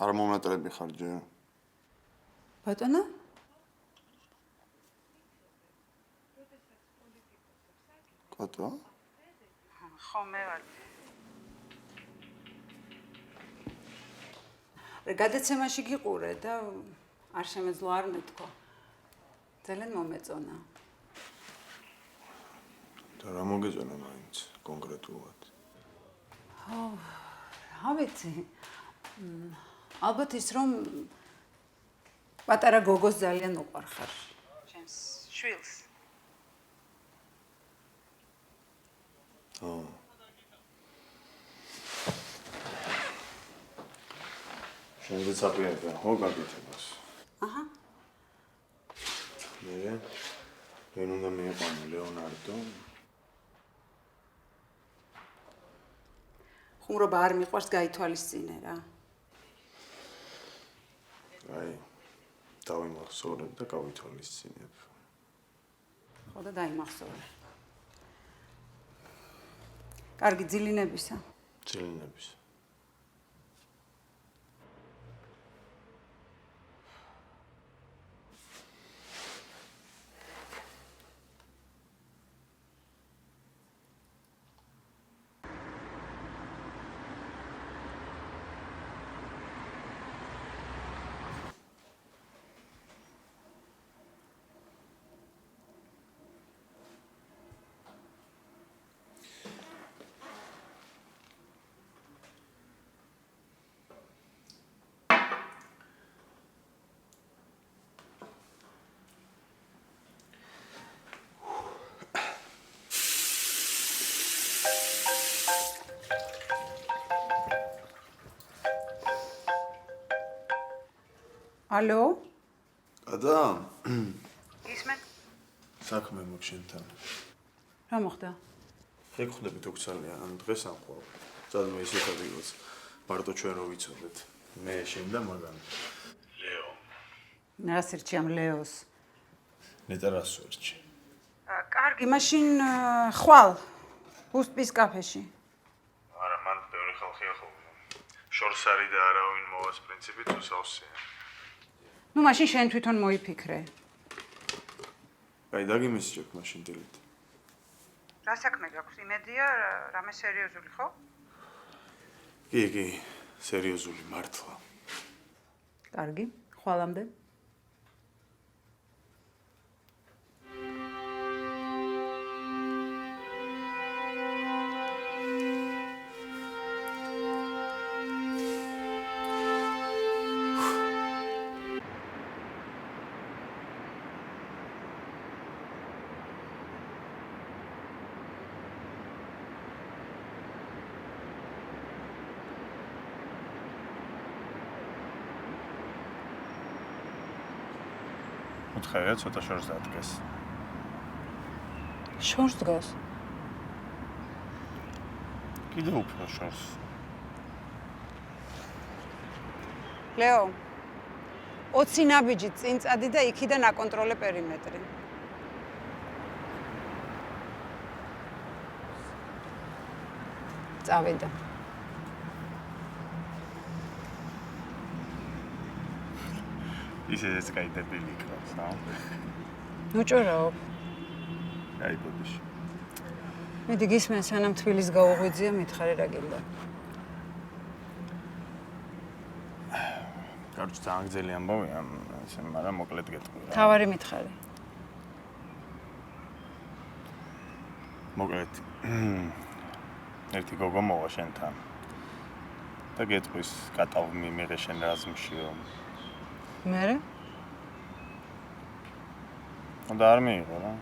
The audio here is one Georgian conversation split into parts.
არ მომნატრები ხარ ჯერ? ბატონო? კატო? ხო, მე ვარ. გადაცემაში გიყურე და არ შემეძლო არ მეთქვა. ძალიან მომეწონა. და რა მოგეწონა მაინც კონკრეტულად? რა ვიცი. ალბათ ის რომ პატარა გოგოს ძალიან უყვარხარ. ჩემს შვილს. შენზე საფრთხეა, ხო, გაკეთებას. აჰა. მე უნდა მიყანო ლეონარდო. ხუმრობა არ მიყვარს გაითვალისწინე რა. აი, დავიმახსოვრებ და გავითვალისწინებ. ხო და დაიმახსოვრე. კარგი ძილინებისა. ძილინების. ალო? კატა? ისმენ? საქმე მაქვს შენთან. რა მოხდა? შეგხვდები თუ გცალია, ან დღეს ან ყოველ. წადმე ისეთ ადგილას. მარტო ჩვენ რო ვიცოდეთ. მე შენ და მაგან. ლეო. რას ერჩი ამ ლეოს? ნეტა რას ვერჩი? კარგი, მაშინ ხვალ. ბუსტის კაფეში. არა, მან ბევრი ხალხია ხოლმე. შორს არის და არავინ მოვას პრინციპით თუ სავსეა. ნუ მაშინ შენ თვითონ მოიფიქრე. აი, დაგიმესიჯებ მაშინ დილით. რა საქმე გაქვს? იმედია რამე სერიოზული ხო? კი, სერიოზული მართლა. კარგი, ხვალამდე. უთხარია ცოტა შორს დადგეს. შორს დგას? კიდევ უფრო შორს. ლეო, 20 ნაბიჯი წინ წადი და იქიდან აკონტროლე პერიმეტრი. წავიდა. ისეც კაი დებილი იქნებს, რა? ნუჭორაო. აი, ბოდიში. მედი გისმენ სანამ თბილის გაუღვიძია, მითხარი რა გინდა. კაროჩ, ძალიან გძელი ამბავია, ესე, მაგრამ მოკლედ გეტყვი რა. თავარი მითხარი. მოკლედ. ერთი გოგო მოვა შენთან. და გეტყვის, კატავ მიმიღე შენ რაზმშიო. მერე? და არ მიიღო რა.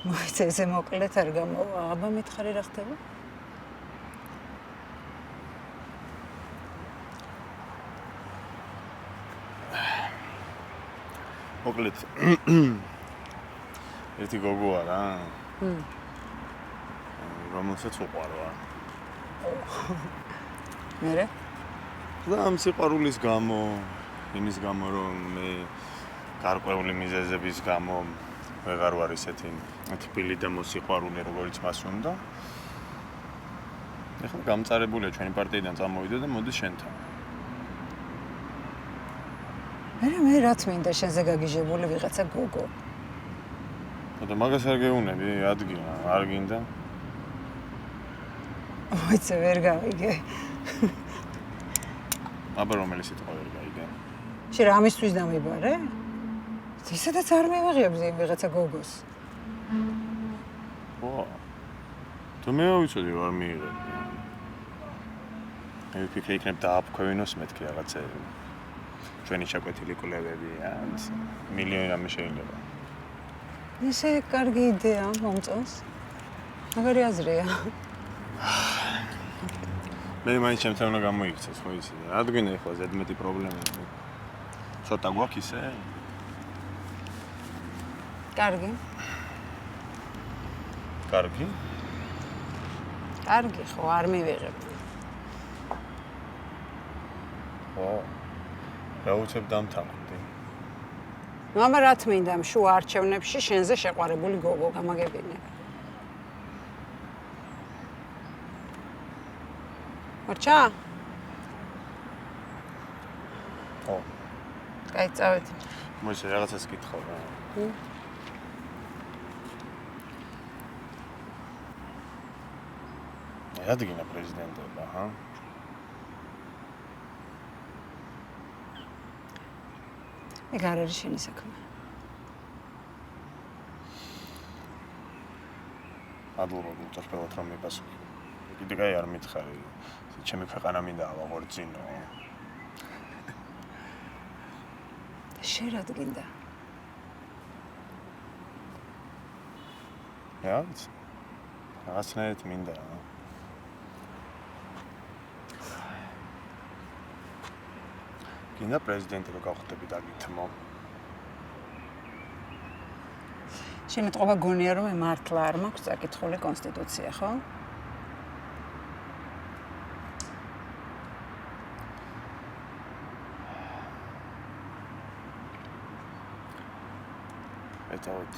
მოიცა ესე მოკლედ არ გამოვა. აბა მითხარი რა ხდება? მოკლედ. ერთი გოგოა რა. რომელსაც უყვარვა. მერე? და ამ სიყვარულის გამო, იმის გამო რომ მე გარკვეული მიზეზების გამო ვეღარ ვარ ისეთი თბილი და მოსიყვარულე როგორც მას უნდა. ეხლა გამწარებულია ჩვენი პარტიიდან წამოვიდა და მოდის შენთან. მე რაც მინდა შენზე გაგიჟებული ვიღაცა გოგო. და მაგას არ გეუნები, ადგილა, არ გინდა. მოიცა ვერ გავიგე. აბა რომელი სიტყვა ვერ გაიგე? შენ რამისთვის დამიბარე? ისედაც არ მივაღებდი ვიღაცა გოგოს. ო. თუ მე ვიცოდი რომ არ მიიღებდი. მე ვფიქრე იქნებ დააფქვევინოს მეთქი რაღაცები. ჩვენი ჩაკვეთილი კვლევები, მილიონი რამე შეიძლება. ესე კარგი იდეა მომწონს. მაგარი აზრია. მე მაინც ჩემთან უნდა გამოიქცეს, ხო იცი? რადგან ეხლა ზედმეტი პრობლემები. ცოტა გვაქვს ისე? კარგი. კარგი? კარგი ხო, არ მივიღებ. ო. გაუცებ დამთავრდი. მამა რა თმინდა შუა არჩევნებში შენზე შეყვარებული გოგო გამაგებინე. მარჩა? ო. კაი, წავედი. მოიცა რაღაცას კითხავ რა. რადგან პრეზიდენტობა, ჰა? ეგ არ არის შენი საქმე. ადლობა გულწრფელად რომ მიპასუხე. კიდე კაი არ მითხარი. ჩემი ქვეყანა მინდა ავაღორწინო. შენ რა გინდა? რა? რაღაცნაირად მინდა რა. გინდა პრეზიდენტი რო გავხდები დაგითმო. შემეტყობა გონია რომ მართლა არ მაქვს წაკითხული კონსტიტუცია, ხო? ეტავით.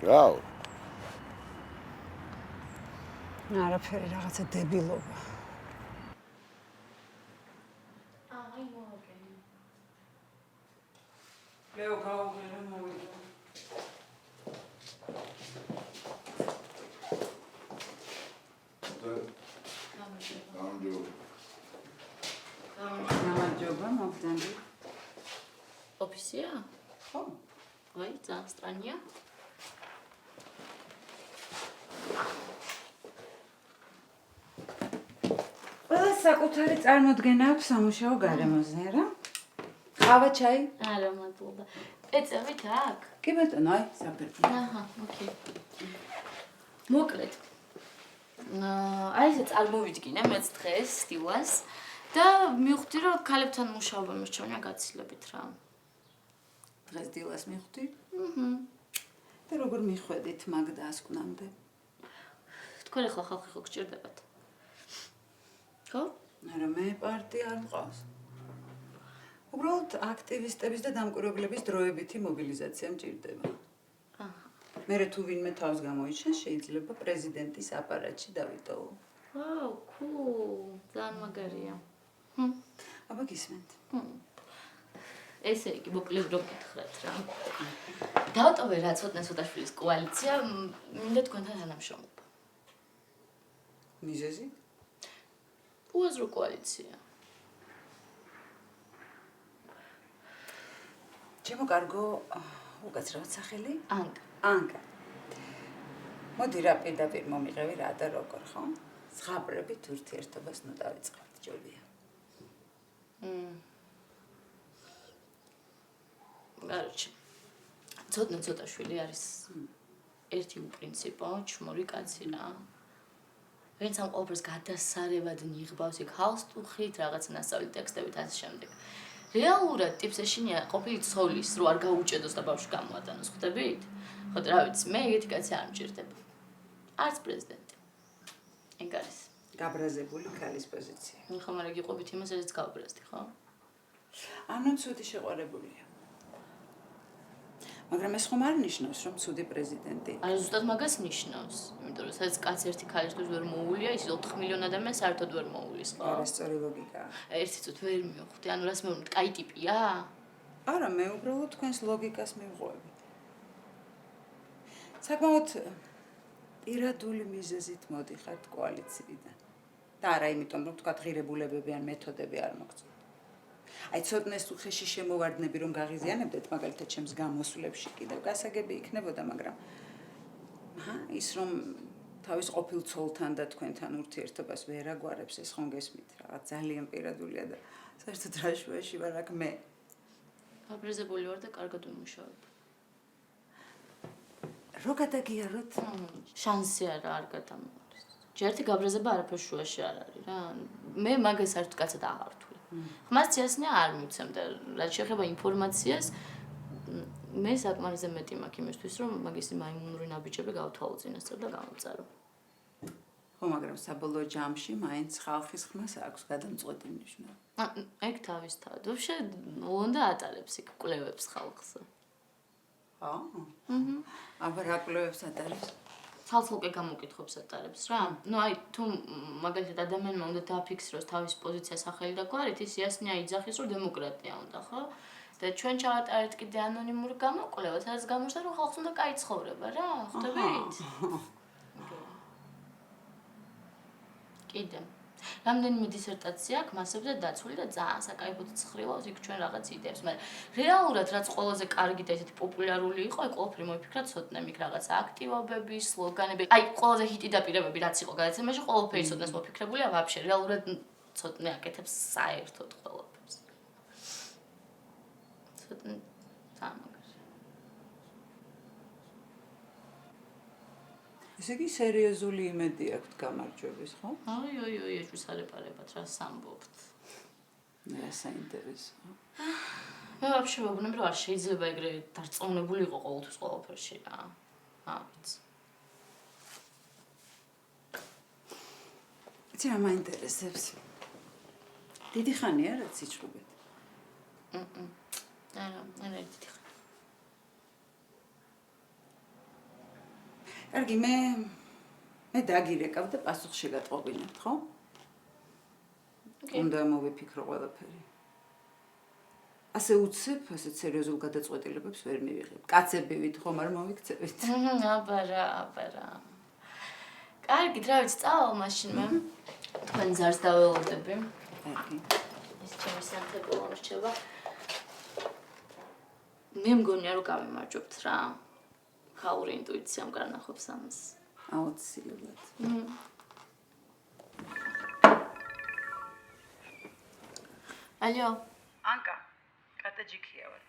რაო? არაფერი, რაღაცა დებილობა. აი მოგენ. ლეო გაუღერე მოვიდა. გამარჯობა, მოგდანდი. ოფისია? ხო. აი, ძალიან სტრანია. ყველა საკუთარი წარმოდგენა აქვს სამუშაო გარემოზე, რა? ყავა, ჩაი? არა, მადლობა. ეწევით აქ? კი ბატონო, აი, საფერფლო. აჰა, ოკეი. მოკლედ. აი ესე წარმოვიდგინე მეც დღეს სტილას და მივხვდი რომ ქალებთან მუშაობა მერჩვენია გაცილებით რა. დღეს დილას მივხვდი? და როგორ მიხვედით მაგ დასკვნამდე? თქვენ ახლა ხალხი ხო გჭირდებათ? ხო? არა, მე პარტია არ მყავს. უბრალოდ აქტივისტების და დამკვირვებლების დროებითი მობილიზაცია მჭირდება. აჰა. მერე თუ ვინმე თავს გამოიჩენს, შეიძლება პრეზიდენტის აპარატში დავიტოვო. ვაუ, cool. ძალიან მაგარია. აბა გისმენთ. ესე იგი, მოკლედ რომ გითხრათ რა. დავტოვე რა ცოტნე-ცოტაშვილის კოალიცია, მინდა თქვენთან თანამშრომლობა. მიზეზი? უაზრო კოალიცია. ჩემო კარგო, უკაცრავად სახელი? ანკა. ანკა. მოდი რა პირდაპირ მომიყევი რა და როგორ, ხო? ზღაპრებით ურთიერთობას ნუ დავიწყებთ, ჯობია. გარჩი. ცოტნე-ცოტაშვილი არის ერთი უპრინციპო, ჩმური კაცი რა. ვინც ამ ყოველფერს გადასარევად ნიღბავს იქ ჰალსტუხით, რაღაც ნასწავლი ტექსტებით ასე შემდეგ. რეალურად ტიპს ეშინია ყოფილი ცოლის რო არ გაუჭედოს და ბავშვი გამოატანოს, ხვდებით? ხო, რა ვიცი, მე ეგეთი კაცი არ მჭირდება. არც პრეზიდენტი. ეგ არის. გაბრაზებული ქალის პოზიცია. ხო, მაგრამ გიყვებით იმას, რაც გავბრაზდი, ხო? ანუ ცუდი შეყვარებულია. მაგრამ ეს ხომ არ ნიშნავს, რომ ცუდი პრეზიდენტი. არა, ზუსტად მაგას ნიშნავს. იმიტომ რომ სადაც კაცი ერთი ქალისთვის ვერ მოუვულია, ის 4 მილიონი ადამიანი საერთოდ ვერ მოუვლის, ხო? არა, სწორი ლოგიკაა. ერთი წუთი ვერ მივხვდი, ანუ რას მეუბნით, კაი ტიპია? არა, მე უბრალოდ თქვენს ლოგიკას მივღვევი. საკმაოდ პირადული მიზეზით მოდიხართ კოალიციიდან. და არა იმიტომ, რომ თქვა ღირებულებები ან მეთოდები არ მოგწონთ. აი ცოტნეს თუ ხეში შემოვარდნები რომ გაღიზიანებდეთ, მაგალითად ჩემს გამოსვლებში კიდევ გასაგები იქნებოდა, მაგრამ ის რომ თავის ყოფილ ცოლთან და თქვენთან ურთიერთობას ვერ აგვარებს, ეს ხომ გესმით, რაღაც ძალიან პირადულია და საერთოდ რა შუაში ვარ აქ მე. გაბრაზებული ვარ და კარგად ვიმუშავებ. რო გადაგიაროთ, შანსი არ გადამოდის. ჯერთი გაბრაზება არაფერ შუაში არ არის რა. მე მაგას საერთოდ კაცად აღარ ვთვლი. ხმას ცეასნია არ მივცემდა. რაც შეეხება ინფორმაციას, მე საკმარისზე მეტი მაქვს იმისთვის, რომ მაგისი მაიმუნური ნაბიჯები გავთვალო წინასწარ და გამოვწერო. ხო, მაგრამ საბოლოო ჯამში მაინც ხალხის ხმას აქვს გადამწყვეტი მნიშვნელობა. ეგ თავისთავად. ვაფშე უნდა ატარებს იქ კვლევებს ხალხზე. ხო? აბა რა კვლევებს ატარებს? ცალ-ცალკე გამოკითხვებს ატარებს რა. ნუ აი თუ მაგალითად ადამიანმა უნდა დააფიქსიროს თავის პოზიცია სახელი და გვარით, ის იასნია იძახის, რომ დემოკრატია უნდა, ხო? და ჩვენ ჩავატარეთ კიდე ანონიმური გამოკვლევა, სადაც გამოჩნდა, რომ ხალხს უნდა კაი ცხოვრება რა, ხვდებით? კიდე. რამდენიმე დისერტაცია აქვს მასებზე დაცული და ძალიან საკაიფოდ ცხრილავს იქ ჩვენ რაღაც იდეებს, მაგრამ რეალურად რაც ყველაზე კარგი და ესეთი პოპულარული იყო, აი ყველაფერი მოიფიქრა ცოტნე მიქ რაღაც აქტივობები, სლოგანები. აი ყველაზე ჰიტი დაპირებები რაც იყო გადაცემაში, ყველაფერი ცოტნეს მოფიქრებულია, ვაფშე რეალურად ცოტნე აკეთებს საერთოდ ყველაფერს. ცოტნე სამაგარი. ესე იგი სერიოზული იმედი აქვს გამარჯვების, ხო? აი, ეჭვის არეპარებად რა სამბობთ. რა საინტერესო. მე ვაფშე ვაბუნებ, რომ არ შეიძლება ეგრე დარწმუნებული იყო ყოველთვის ყველაფერში რა. ვიცი. იცი რა მაინტერესებს? დიდი ხანია რაც იცნობეთ. არა, დიდი ხანი. კარგი, მე დაგირეკავ და პასუხში გატყობინებთ, ხო? უნდა მოვიფიქრო ყველაფერი. ასე უცებ, ასეთ სერიოზულ გადაწყვეტილებებს ვერ მივიღებ. კაცებივით ხომ არ მოვიქცევით? აბარა. კარგი, რა ვიცი, წავალ მაშინ მე. თქვენ ზარს დაველოდები. კარგი. ეს ჩემი სამთებო რჩება. მე მგონია რომ გავიმარჯვებთ რა. ხაური ინტუიციამ განახობს ამას. აუცილებლად. ალო. ანკა, კატაჯიქია ვარ.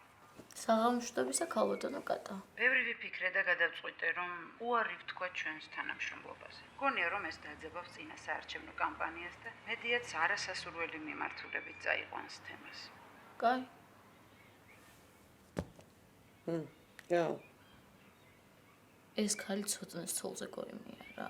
საღამოშტობისა ქალბატონო კატა. ბევრი ვიფიქრე და გადავწყვიტე, რომ უარი ვთქვა ჩვენს თანამშრომლობაზე. გონია რომ ეს დაძაბავს წინა საარჩევნო კამპანიას და მედიაც არასასურველი მიმართულებით წაიყვანს თემას. კაი. გა. ეს ქალი ცოტნეს ცოლზე გოიმია რა.